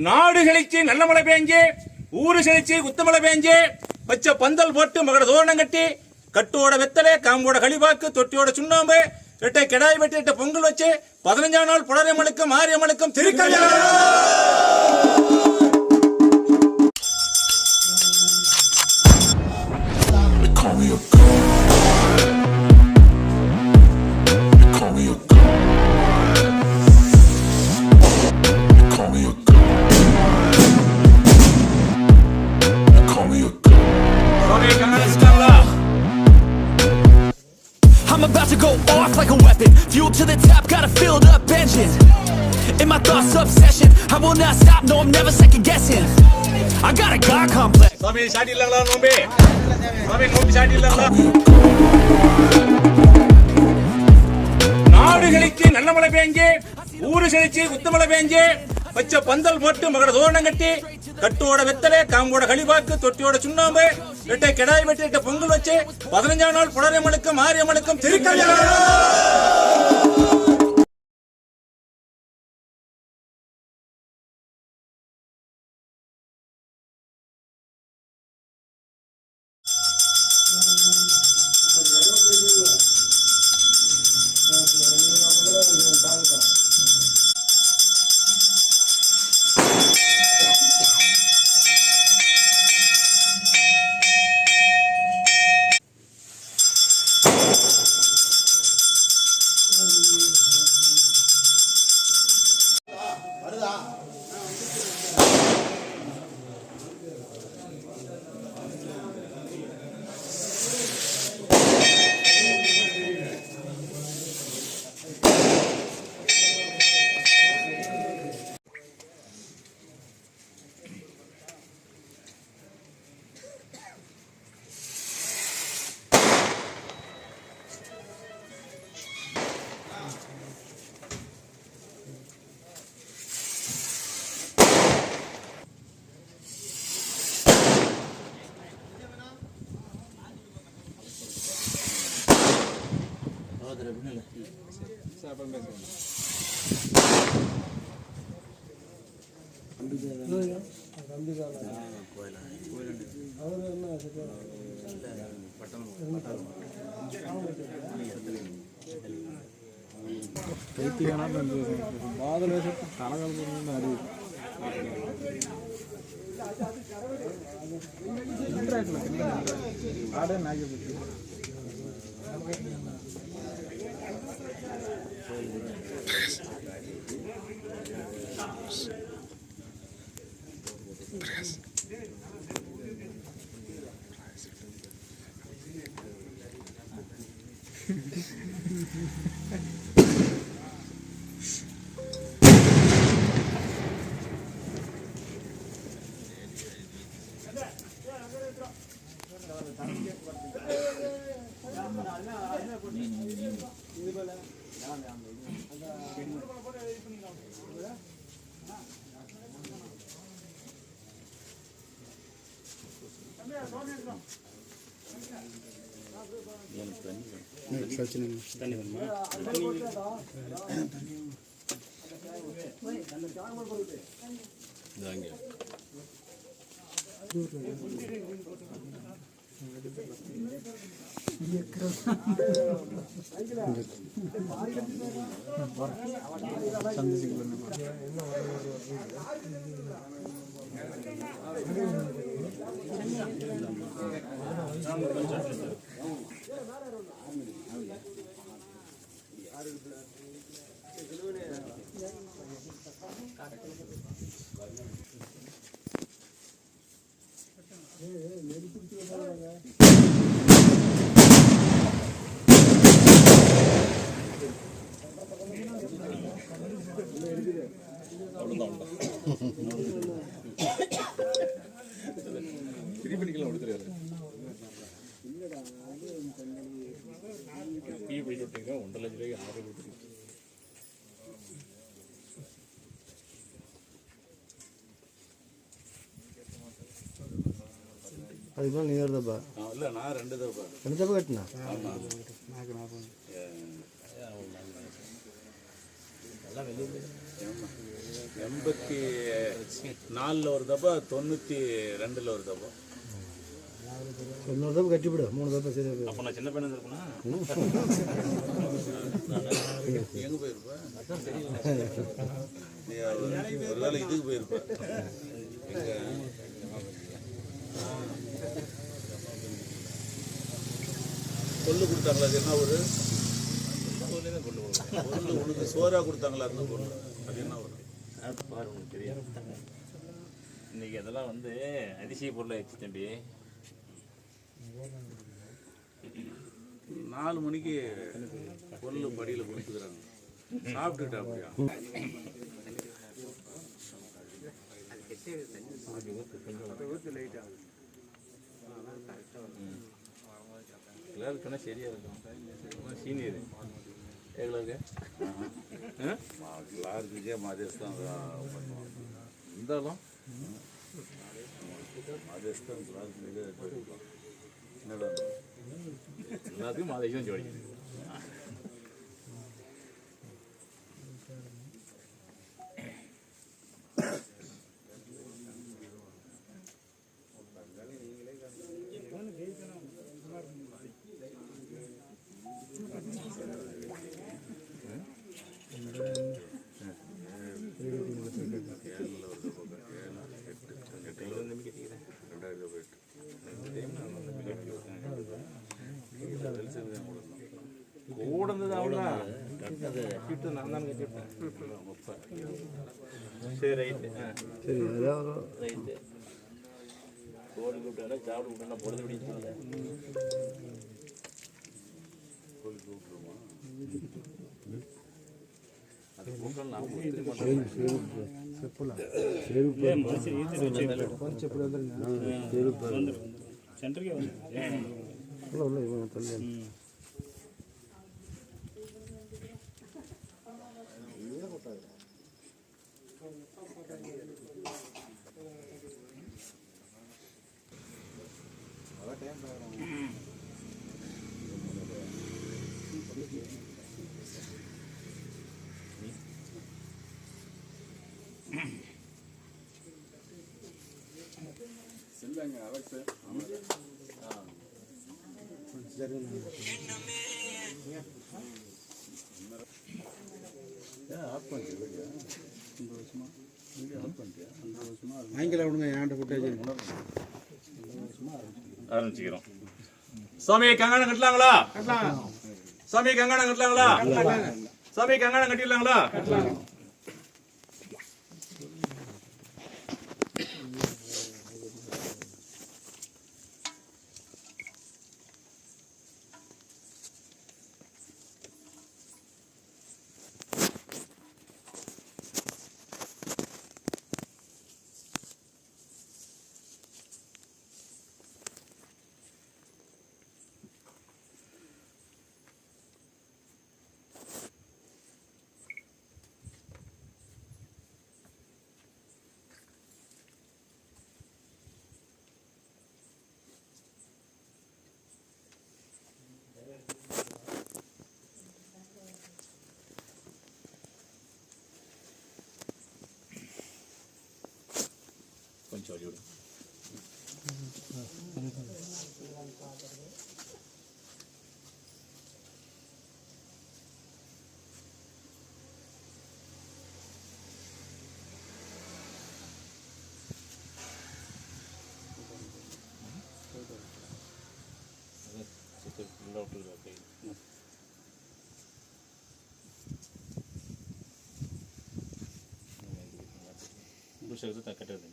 நாடு செழிச்சு நல்ல மழை பெஞ்சு, ஊரு செழிச்சு குத்து மழை பெஞ்சு, பச்சை பந்தல் போட்டு மகர தோரணம் கட்டி, கட்டோட வெத்தலை, காம்போட களிபாக்கு, தொட்டியோட சுண்ணாம்பு, ரெட்டை கிடாய் வெட்டி, ரெட்டை பொங்கல் வச்சு 15ஆம் நாள் புலரியம்மனுக்கும் மாரியம்மனுக்கும் திருக்கல்யாணம். I'm about to go off like a weapon. Fuel to the top, got a filled up engine. In my thoughts, obsession. I will not stop, no, I'm never second guessing. I got a God complex. சாமி சாடி இல்லங்களா நோம்பே? சாமி நோம்பி சாடி இல்லங்களா? நாடு செழிச்சு நல்ல மழை பெஞ்சு, ஊரு செழிச்சு குத்து மழை பெஞ்சு, பச்சை பந்தல் போட்டு மகர தோரணம் கட்டி, கட்டோட வெத்தலை, காம்போட களிபாக்கு, தொட்டியோட சுண்ணாம்பு, ரெட்டை கிடாய் வெட்டி, ரெட்டை பொங்கல் வச்சு 15ஆம் நாள் புலரியம்மனுக்கும் மாரியம்மனுக்கும் திருக்கல்யாணம். அதுக்கு நீ வருதப்பா இல்லை நான் 2 தப்பா கட்டினா 84 ஒரு தப்பா, 92 ஒரு தப்பா. இன்னொரு தப்பு கட்டிவிடு, 3 தப்பு சரி. அப்போ நான் சின்ன பையன் இருப்பேனா? எங்கே போயிருப்பேன்? ஒரு வேளை இதுக்கு போயிருப்பேன். கொள்ளு கொடுத்தாங்களா? அது என்ன ஒரு கொள்ளு உனக்கு சோறா கொடுத்தாங்களா? அந்த பொண்ணு அது என்ன ஒரு பாரு, உனக்கு தெரியும். இன்னைக்கு அதெல்லாம் வந்து அதிசய பொருளை ஆயிடுச்சு தம்பி. 4 மணிக்கு கொள்ளு படியில் கொடுத்துக்கிறாங்க, சாப்பிட்டுட்டா அப்படியா? எல்லாருக்குன்னா சரியா இருக்கும். சீனியர் எவ்வளோங்க? எல்லாருக்குக்கே மதேஸ் தான் பண்ணுவாங்க. இருந்தாலும் மதேஸ் தான் என்னடா எல்லாத்துக்கும் மதேஸ் தான் ஜோடிக்குது. கூடந்தது அவ்வளோ கட்டிவிட்டு நான் தான் கட்டிவிட்டேன். சரி ரைட்டு. சரி, ரைட்டு. கோழி கூப்பிட்டா சாப்பிட விட்டா பொழுது பிடிச்சில்ல. கோழி கூப்பிட்டுருமா? அது கூப்பிட்டு நான் சென்டருக்கே வந்து ஆங்கில விடுங்க, ஏன்ட்ட ஃபுட்டேஜ் ஆரம்பிச்சுக்கிறோம். சுவாமி கங்காணம் கட்டலாங்களா? சுவாமி கங்காணம் கட்டலாங்களா? சுவாமி கங்காணம் கட்டிடலாங்களா? கொஞ்சம் வழி விடு. கட்டுறது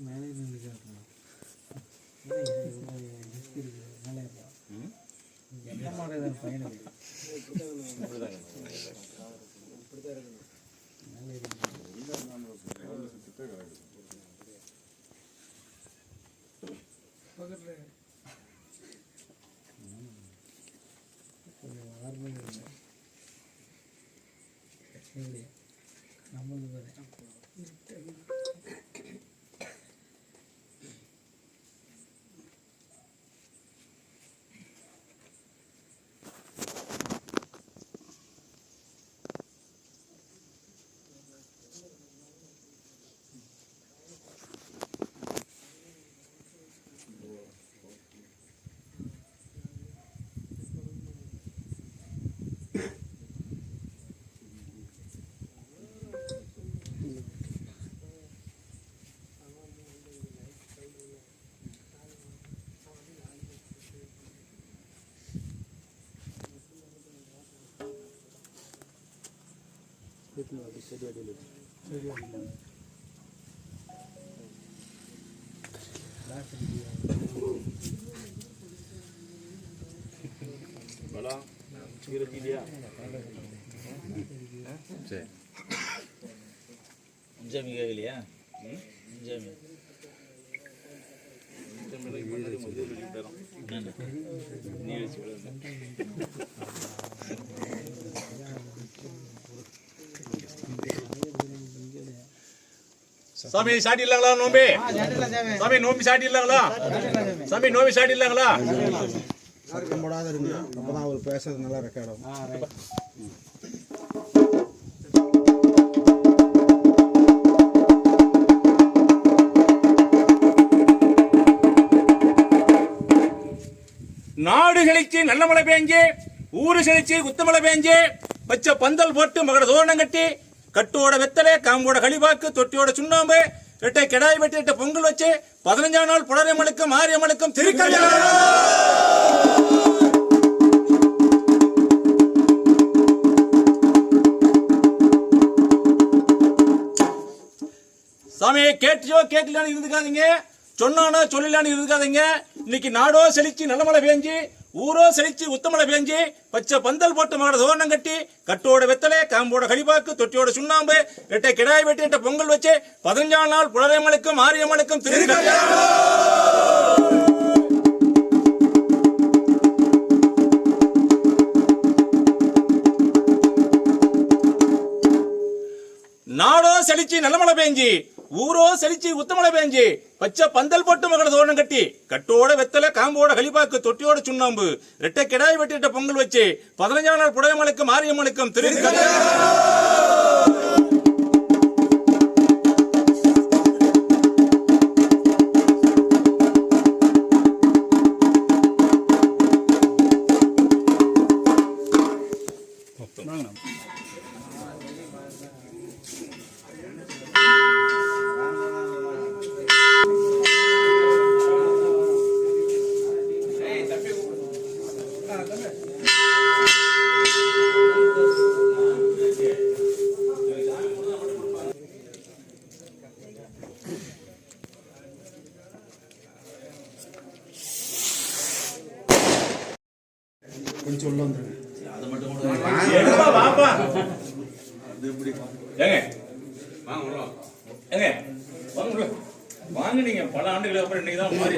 மேலே இருந்து காட்டுறேன். என்ன மாதிரி அஞ்சாமி கேட்கலையா? அஞ்சாமி சாமி சாட்டி இல்லங்களா நோம்பி? சாமி நோம்பி சாட்டி இல்லங்களா? சாமி நோம்பி சாட்டி இல்லங்களா? சத்தம் போடாத இருங்க, அப்பதான் அவர் பேசுறது நல்லா ரெக்கார்ட் ஆகும். நாடு செழிச்சு நல்ல மழை பெஞ்சு, ஊரு செழிச்சு குத்தமழை பெஞ்சு, பச்சை பந்தல் போட்டு மகர தோரணம் கட்டி, கட்டோட வெத்தலை, காம்போட களிபாக்கு, தொட்டியோட சுண்ணாம்பு, ரெட்டை கிடாய் வெட்டி, ரெட்டை பொங்கல் வச்சு, 15ஆம் நாள் புலரியம்மனுக்கும் மாரியம்மனுக்கும் திருக்கல்யாணம். சாமி கேட்டியோ கேட்கலான்னு இருந்துக்காதீங்க, சொன்னானோ சொல்லலான்னு இருந்துக்காதீங்க. இன்னைக்கு நாடோ செழிச்சு நல்ல மழை பெஞ்சு, ஊரோ செழிச்சு உத்தமழை பெஞ்சு, பச்சை பந்தல் போட்டு மகர தோரணம் கட்டி, கட்டோட வெத்தலை, காம்போட களிபாக்கு, தொட்டியோட சுண்ணாம்பு, ரெட்டை கிடாய் வெட்டி, ரெட்டை பொங்கல் வச்சு, 15ஆம் நாள் புலரியம்மனுக்கும் மாரியம்மனுக்கும் திருக்கல்யாணம். நாடோ செழிச்சு நல்ல மழை பெஞ்சு, ஊரோ செழிச்சு உத்தமழை பெஞ்சு, பச்சை பந்தல் போட்டு மகர தோரணம் கட்டி, கட்டோட வெத்தலை, காம்போட களிபாக்கு, தொட்டியோட சுண்ணாம்பு, ரெட்டை கிடாய் வெட்டி, ரெட்டை பொங்கல் வச்சு, 15ஆம் நாள் புலரியம்மனுக்கும் மாரியம்மனுக்கும் திருக்கல்யாணம். கொஞ்சம் உள்ள வந்துருங்க. வாங்க, நீங்க பல ஆண்டுகளுக்கு அப்புறம் இன்னைக்குதான் மாதிரி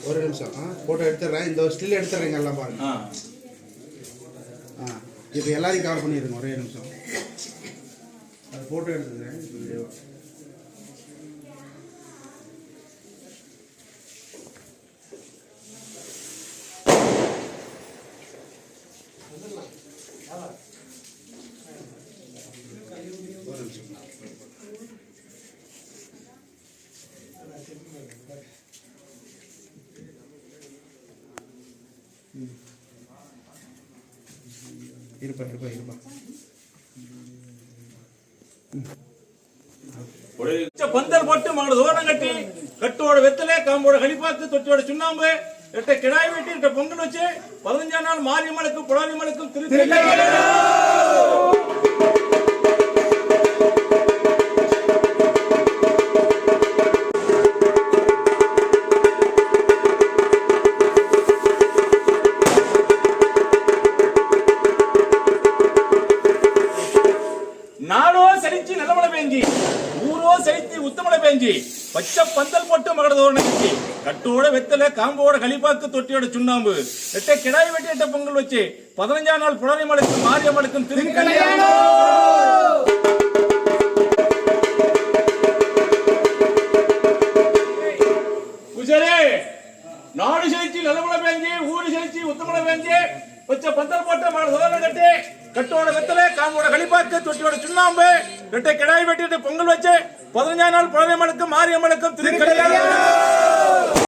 ஒரு நிமிஷம் போட்டோ எடுத்துடுறேன். இந்த ஸ்டில் எடுத்துடுறீங்க எல்லாம் பாருங்க. இப்போ எல்லாரையும் கவர் பண்ணிடுங்க. ஒரே நிமிஷம் அது போட்டோ எடுத்துக்கிறேன். வீடியோ இருப்பா. பந்தல் போட்டு மகர தோரணம் கட்டி, கட்டோட வெத்தலை, காம்போட களிபாக்கு, தொட்டியோட சுண்ணாம்பு, ரெட்டை கிடாய் வெட்டி, ரெட்டை பொங்கல் வச்சு, 15ஆம் நாள் மாரியம்மனுக்கும் புலரியம்மனுக்கும் திருக்கல்யாணம். செலுத்தி உத்தமலை பேஞ்சி பச்சை பந்தல் போட்டு மகர தோரணம் கட்டி கட்டோட வெத்தலை காம்போட களிப்பாக்கு தொட்டியோட சுண்ணாம்பு எட்டை கிடாய் வெட்டி எட்ட பொங்கல் வச்சு 15ஆம் நாள் புலரிமலைக்கும் மாரியம்மனுக்கும் திருக்கல்யாணம். குஜரே நாடு செலுத்தி நல்லமலை பேஞ்சி ஊரு செலுத்தி உத்தமலை பேஞ்சி பச்சை பந்தல் போட்டு மகர தோரணம் கட்டி கட்டோட வெத்தலை காம்போட களிப்பாக்கு தொட்டியோட சுண்ணாம்பு ரெட்டை கிடாய் வெட்டிட்டு பொங்கல் வச்சு 15ஆம் நாள் புலரிமலைக்கும் மாரியம்மனுக்கும் திருக்கல்யாணம்.